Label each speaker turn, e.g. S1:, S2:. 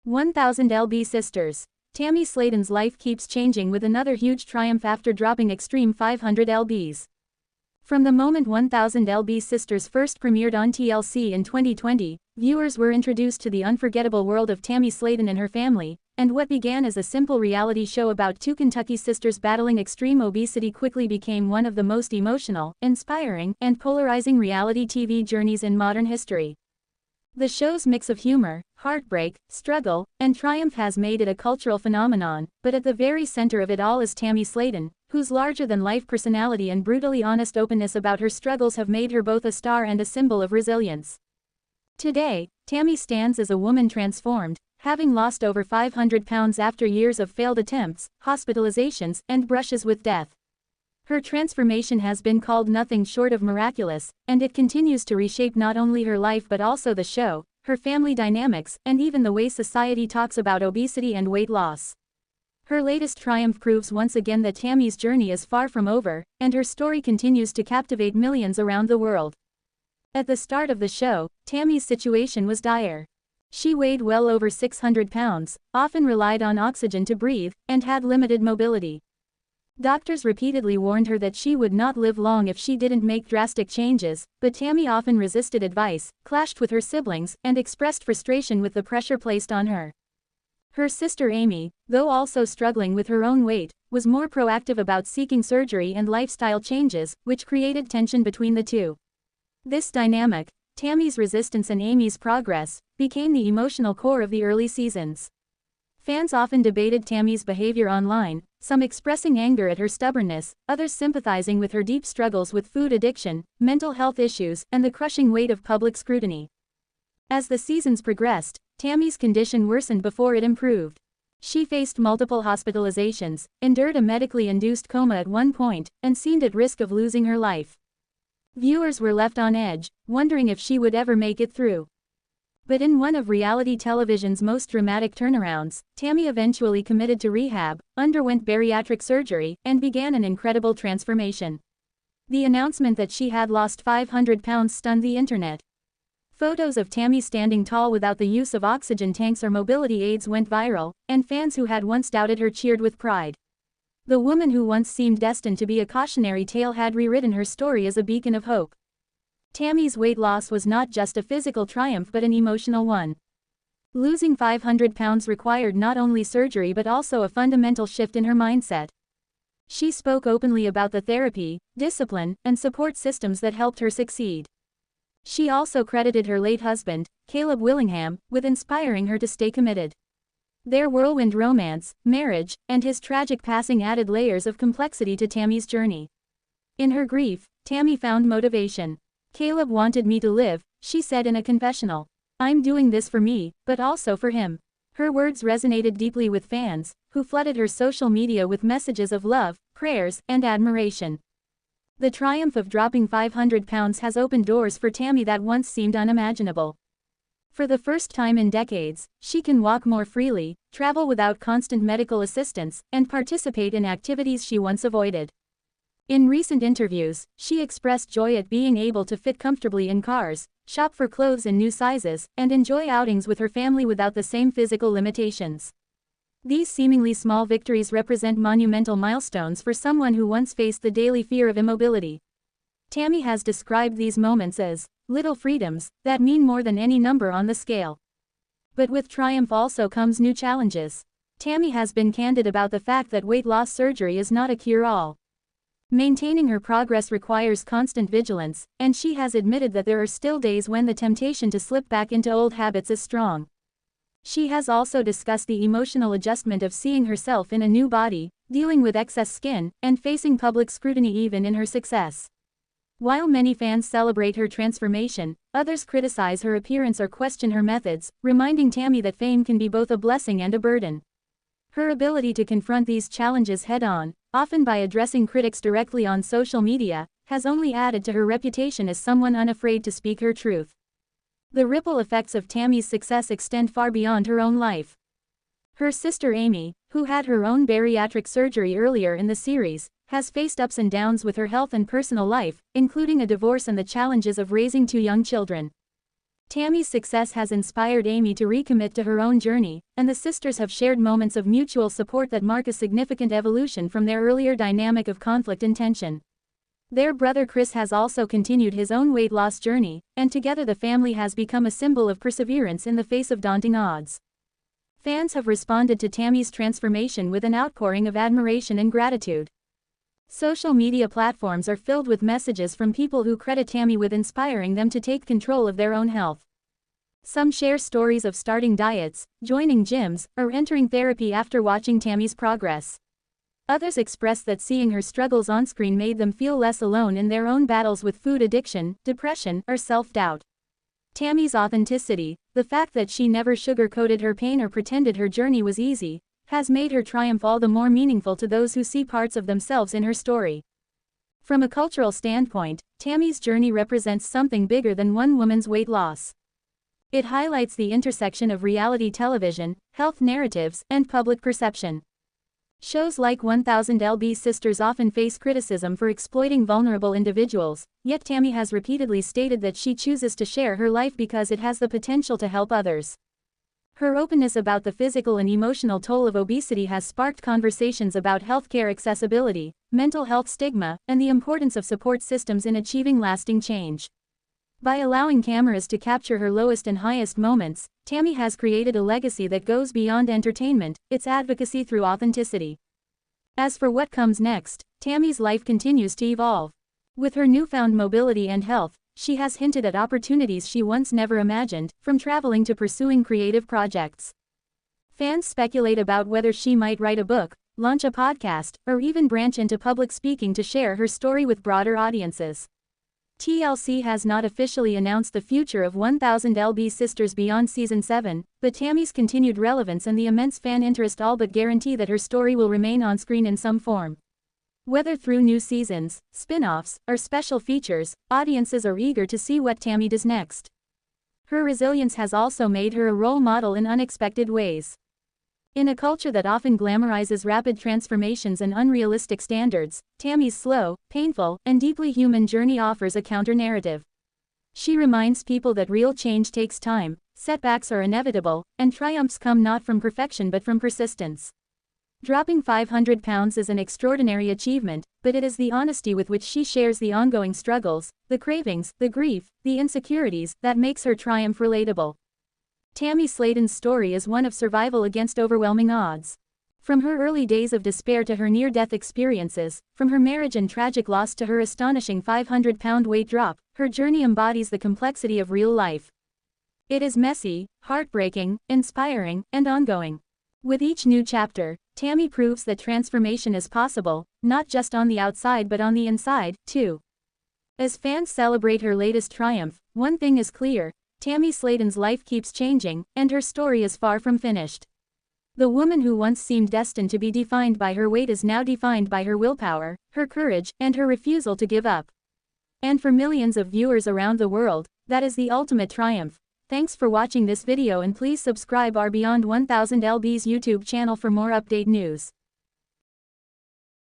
S1: 1000 lb sisters. Tammy Slaton's life keeps changing with another huge triumph after dropping extreme 500 lbs. From the moment 1000 lb sisters first premiered on TLC in 2020, viewers were introduced to the unforgettable world of Tammy Slaton and her family, and what began as a simple reality show about two Kentucky sisters battling extreme obesity quickly became one of the most emotional, inspiring, and polarizing reality TV journeys in modern history. The show's mix of humor, heartbreak, struggle, and triumph has made it a cultural phenomenon, but at the very center of it all is Tammy Slaton, whose larger-than-life personality and brutally honest openness about her struggles have made her both a star and a symbol of resilience. Today, Tammy stands as a woman transformed, having lost over 500 pounds after years of failed attempts, hospitalizations, and brushes with death. Her transformation has been called nothing short of miraculous, and it continues to reshape not only her life but also the show, her family dynamics, and even the way society talks about obesity and weight loss. Her latest triumph proves once again that Tammy's journey is far from over, and her story continues to captivate millions around the world. At the start of the show, Tammy's situation was dire. She weighed well over 600 pounds, often relied on oxygen to breathe, and had limited mobility. Doctors repeatedly warned her that she would not live long if she didn't make drastic changes, but Tammy often resisted advice, clashed with her siblings, and expressed frustration with the pressure placed on her. Her sister Amy, though also struggling with her own weight, was more proactive about seeking surgery and lifestyle changes, which created tension between the two. This dynamic, Tammy's resistance and Amy's progress, became the emotional core of the early seasons. Fans often debated Tammy's behavior online, some expressing anger at her stubbornness, others sympathizing with her deep struggles with food addiction, mental health issues, and the crushing weight of public scrutiny. As the seasons progressed, Tammy's condition worsened before it improved. She faced multiple hospitalizations, endured a medically induced coma at one point, and seemed at risk of losing her life. Viewers were left on edge, wondering if she would ever make it through. But in one of reality television's most dramatic turnarounds, Tammy eventually committed to rehab, underwent bariatric surgery, and began an incredible transformation. The announcement that she had lost 500 pounds stunned the internet. Photos of Tammy standing tall without the use of oxygen tanks or mobility aids went viral, and fans who had once doubted her cheered with pride. The woman who once seemed destined to be a cautionary tale had rewritten her story as a beacon of hope. Tammy's weight loss was not just a physical triumph but an emotional one. Losing 500 pounds required not only surgery but also a fundamental shift in her mindset. She spoke openly about the therapy, discipline, and support systems that helped her succeed. She also credited her late husband, Caleb Willingham, with inspiring her to stay committed. Their whirlwind romance, marriage, and his tragic passing added layers of complexity to Tammy's journey. In her grief, Tammy found motivation. "Caleb wanted me to live," she said in a confessional. "I'm doing this for me, but also for him." Her words resonated deeply with fans, who flooded her social media with messages of love, prayers, and admiration. The triumph of dropping 500 pounds has opened doors for Tammy that once seemed unimaginable. For the first time in decades, she can walk more freely, travel without constant medical assistance, and participate in activities she once avoided. In recent interviews, she expressed joy at being able to fit comfortably in cars, shop for clothes in new sizes, and enjoy outings with her family without the same physical limitations. These seemingly small victories represent monumental milestones for someone who once faced the daily fear of immobility. Tammy has described these moments as little freedoms that mean more than any number on the scale. But with triumph also comes new challenges. Tammy has been candid about the fact that weight loss surgery is not a cure-all. Maintaining her progress requires constant vigilance, and she has admitted that there are still days when the temptation to slip back into old habits is strong. She has also discussed the emotional adjustment of seeing herself in a new body, dealing with excess skin, and facing public scrutiny even in her success. While many fans celebrate her transformation, others criticize her appearance or question her methods, reminding Tammy that fame can be both a blessing and a burden. Her ability to confront these challenges head-on, often by addressing critics directly on social media, has only added to her reputation as someone unafraid to speak her truth. The ripple effects of Tammy's success extend far beyond her own life. Her sister Amy, who had her own bariatric surgery earlier in the series, has faced ups and downs with her health and personal life, including a divorce and the challenges of raising two young children. Tammy's success has inspired Amy to recommit to her own journey, and the sisters have shared moments of mutual support that mark a significant evolution from their earlier dynamic of conflict and tension. Their brother Chris has also continued his own weight loss journey, and together the family has become a symbol of perseverance in the face of daunting odds. Fans have responded to Tammy's transformation with an outpouring of admiration and gratitude. Social media platforms are filled with messages from people who credit Tammy with inspiring them to take control of their own health. Some share stories of starting diets, joining gyms, or entering therapy after watching Tammy's progress. Others express that seeing her struggles on screen made them feel less alone in their own battles with food addiction, depression, or self-doubt. Tammy's authenticity, the fact that she never sugar-coated her pain or pretended her journey was easy, has made her triumph all the more meaningful to those who see parts of themselves in her story. From a cultural standpoint, Tammy's journey represents something bigger than one woman's weight loss. It highlights the intersection of reality television, health narratives, and public perception. Shows like 1000lb Sisters often face criticism for exploiting vulnerable individuals, yet Tammy has repeatedly stated that she chooses to share her life because it has the potential to help others. Her openness about the physical and emotional toll of obesity has sparked conversations about healthcare accessibility, mental health stigma, and the importance of support systems in achieving lasting change. By allowing cameras to capture her lowest and highest moments, Tammy has created a legacy that goes beyond entertainment, its advocacy through authenticity. As for what comes next, Tammy's life continues to evolve. With her newfound mobility and health, she has hinted at opportunities she once never imagined, from traveling to pursuing creative projects. Fans speculate about whether she might write a book, launch a podcast, or even branch into public speaking to share her story with broader audiences. TLC has not officially announced the future of 1000lb Sisters beyond Season 7, but Tammy's continued relevance and the immense fan interest all but guarantee that her story will remain on screen in some form. Whether through new seasons, spin-offs, or special features, audiences are eager to see what Tammy does next. Her resilience has also made her a role model in unexpected ways. In a culture that often glamorizes rapid transformations and unrealistic standards, Tammy's slow, painful, and deeply human journey offers a counter-narrative. She reminds people that real change takes time, setbacks are inevitable, and triumphs come not from perfection but from persistence. Dropping 500 pounds is an extraordinary achievement, but it is the honesty with which she shares the ongoing struggles, the cravings, the grief, the insecurities, that makes her triumph relatable. Tammy Slaton's story is one of survival against overwhelming odds. From her early days of despair to her near-death experiences, from her marriage and tragic loss to her astonishing 500-pound weight drop, her journey embodies the complexity of real life. It is messy, heartbreaking, inspiring, and ongoing. With each new chapter, Tammy proves that transformation is possible, not just on the outside but on the inside, too. As fans celebrate her latest triumph, one thing is clear: Tammy Slaton's life keeps changing, and her story is far from finished. The woman who once seemed destined to be defined by her weight is now defined by her willpower, her courage, and her refusal to give up. And for millions of viewers around the world, that is the ultimate triumph. Thanks for watching this video and please subscribe our Beyond 1000lb's YouTube channel for more update news.